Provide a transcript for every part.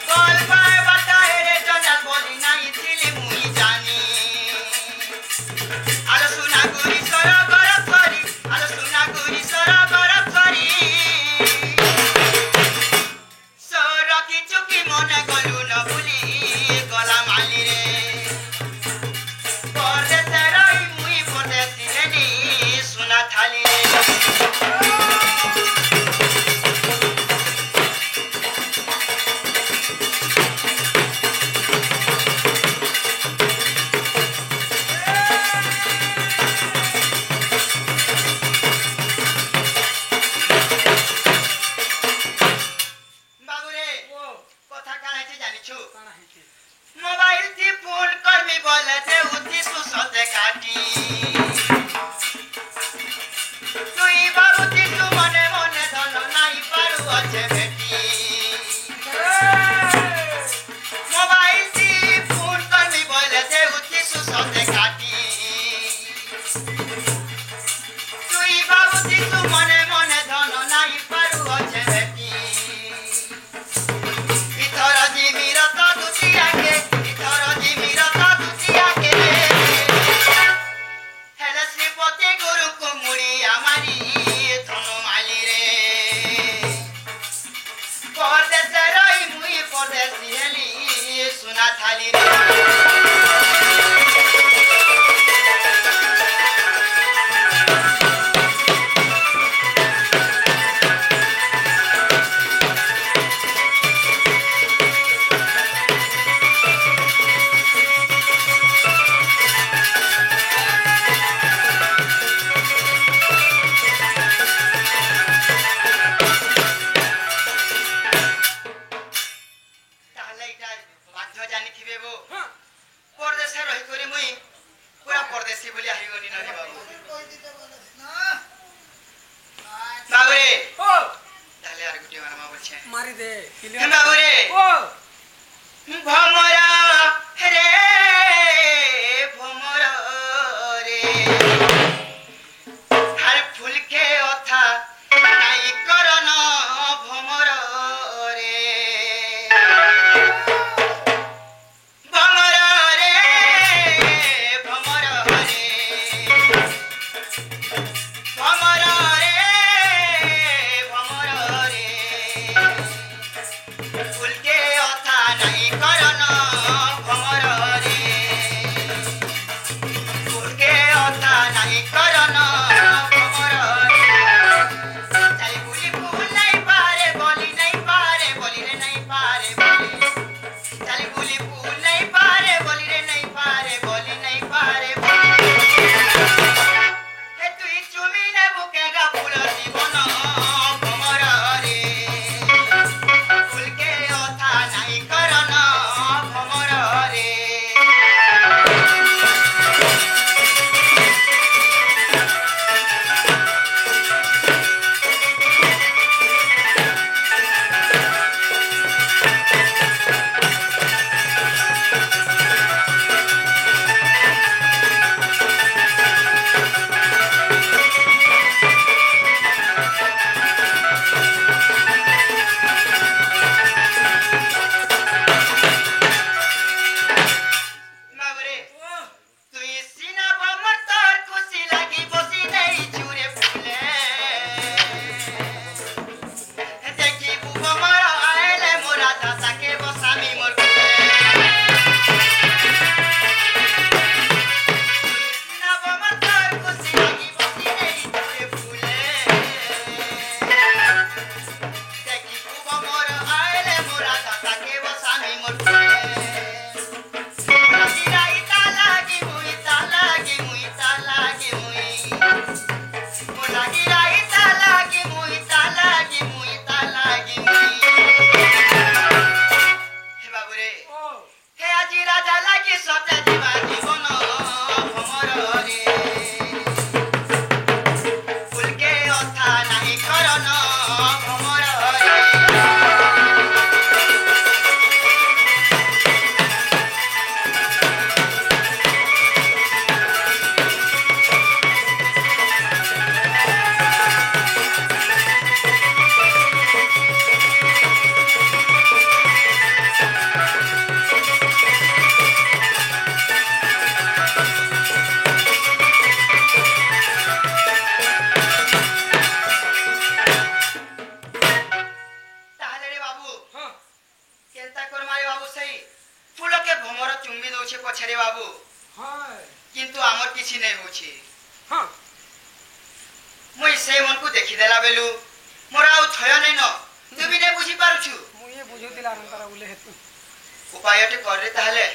call পায় বাতায় রে জঞ্জাল বলি নাই ছিলি মুই জানি আলো সোনা গুরি সর গরব করি আলো সোনা গুরি সর গরব করি সর কিছু কি মনে গলু ন ভুলি গলা মালি রে পরদেশে রই মুই পরদেশি হেনি সোনা থালি রে मोबाइल थी फोन कर मी बोले थे उठी तू सोते काटी तुई बाबू थी तू मने मने धनो नहीं पारू अच्छे बेटी मोबाइल थी फोन कर मी बोले थे उठी तू सोते काटी तुई बाबू थी तू मने मने धनो नहीं पारू अच्छे बेटी इतरा जी मेरा तो दुतिया के सुना थाली रे मारी दे बाबूरे ओ भमरा रे भमरा रे हर फूल के ओथा नाई करन भमरा रे भमरा रे भमरा रे भमरा रे फूल के ओथा नहीं करन भमरा ଖାଲି ଫୁଲ କେ ଭମର ଚୁମ୍ବି ଦଉଛେ ପଛରେ ବାବୁ କିନ୍ତୁ ଆମର କିଛି ନେଇ ହଉଛି ମୁଇଁ ସେ ମନକୁ ଦେଖିଦେଲା ବେଲୁ ମୋର ଆଉ ଥୟ ନାଇଁ ନ ତୁ ବି ନେ ବୁଝି ପାରୁଛୁ ମୁଁ ଏ ବୁଝୁଥିଲା ତାର ବୁଲେ ହେତୁ ଉପାୟଟେ କରେ ତାହେଲେ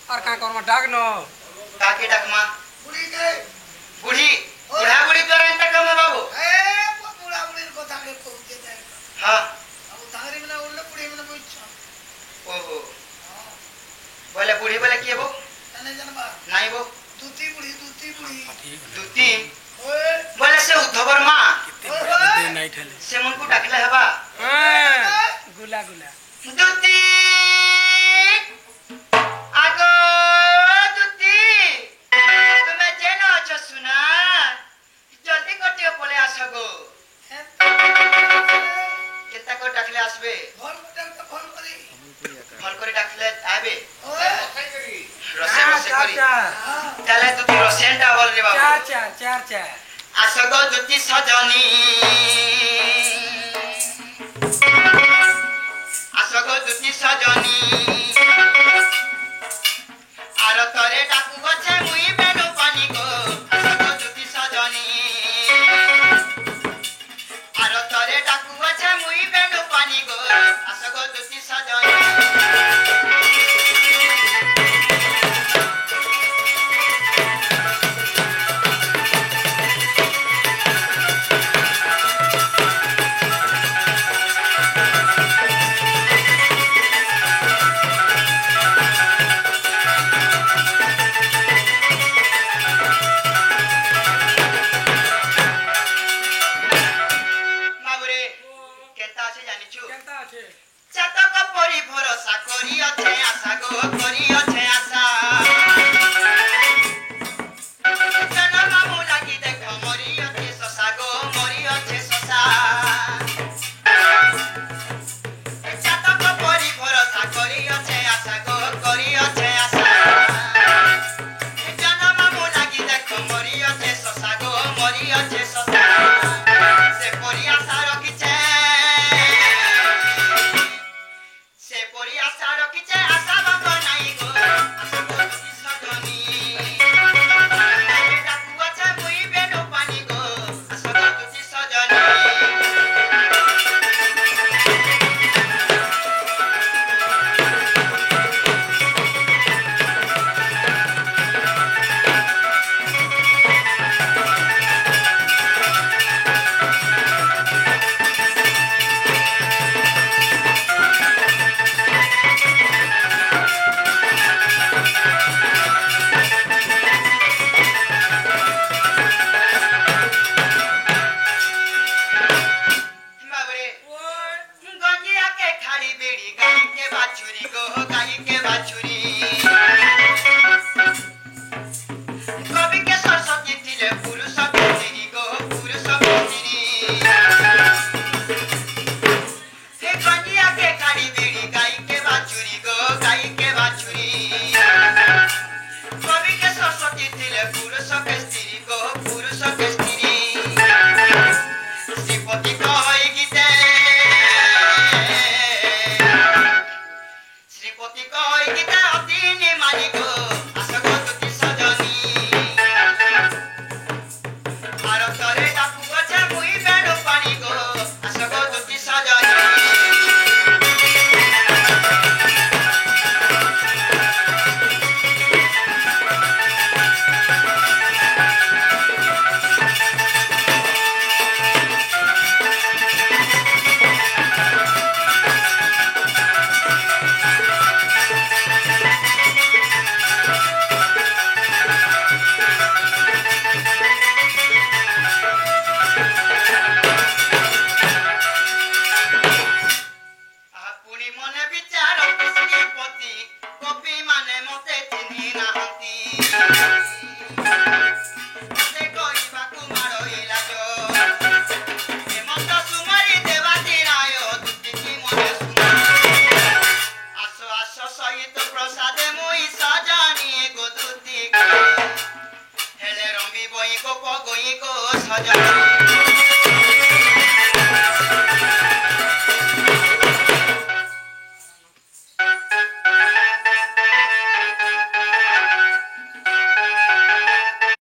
আর কাঁ করমা ডাক ন কাকে ডাকমা বুড়ি কে বুড়ি বুড়া বুড়ি তোরা এন্তা কাম বাবু এ বুড়া বুড়ির কথা কে কইতে যাই হ্যাঁ আবু তাহরি মানে উল্লে বুড়ি মানে কইছ ওহো বলে বুড়ি বলে কি হবো জানে জানবা নাই বো দুতি বুড়ি দুতি ওই বলে সে উদ্ধবর মা দে নাই ঠেলে সে মনকু ডাকলে হবা গুলা গুলা দুতি আগো দুতি তুমি যেন আছো শুনা জলদি করতে বলে আসো গো কেতা করে ডাকলে আসবে ফোন করে ডাকলে আইবে রসে রসে করি তাহলে দুটি রসেনটা বল রে বাবু চার আসো গো দুটি সজনী আসো গো দুটি সজনী আর তরে ডাকু গছে মুই বেনু পানি গো আসো গো দুটি সজনী আর তরে ডাকু গছে মুই বেনু পানি গো আসো গো দুটি সজনী চাতক পরি ভরসা করি আছে আশা গো করি আছে আশা জানা মামু লাগি দেখ মরি আছে শশা গো মরি আছে শশা চাতক পরি ভরসা করি আছে আশা গো করি আছে আশা জানা মামু লাগি দেখ মরি আছে শশা গো মরি আছে শশা সে পরি আশা রখিছে সে পরি আশা রখিছে আশা ভঙ্গ নাই গো আশা গো দুটি সজনী ডাকু আছে মুই বেনু পানি গো আশা গো দুটি সজনী বাবরে গঞ্জিয়া কে খাড়ি বেড়ি গাই কে বাছুরি গো গাই কে বাছুরি কবি কে সরস্বতী দিলে পুরুষ কস্তিরি গো পুরুষ কস্তিরি হে গঞ্জিয়া কে খাড়ি বেড়ি গাই কে বাছুরি গো গাই কে বাছুরি কবি কে সরস্বতী দিলে পুরুষ কস্তিরি গো পুরুষ কস্তিরি শ্রীপতি কয় গীতে শ্রীপতি কয় গীতে অতিনি মানি গো আসো গো দুটি সজনী আর তরে ডাকু গছে মুই বেনু পানি গো আসো গো দুটি সজনী পুনি মনে বিচার শ্রীপতি গোপী মানে মতে চিনি নাহান্তি মতে কইবাকু মারই লাজ হেমন্ত সুমারি দেবাতি রায় দুটি কি মনে শুনা আসো আসো সহিত প্রসাদে মুই সজনী গো দুটি হেলে রমি বই গো পগই গো সজনী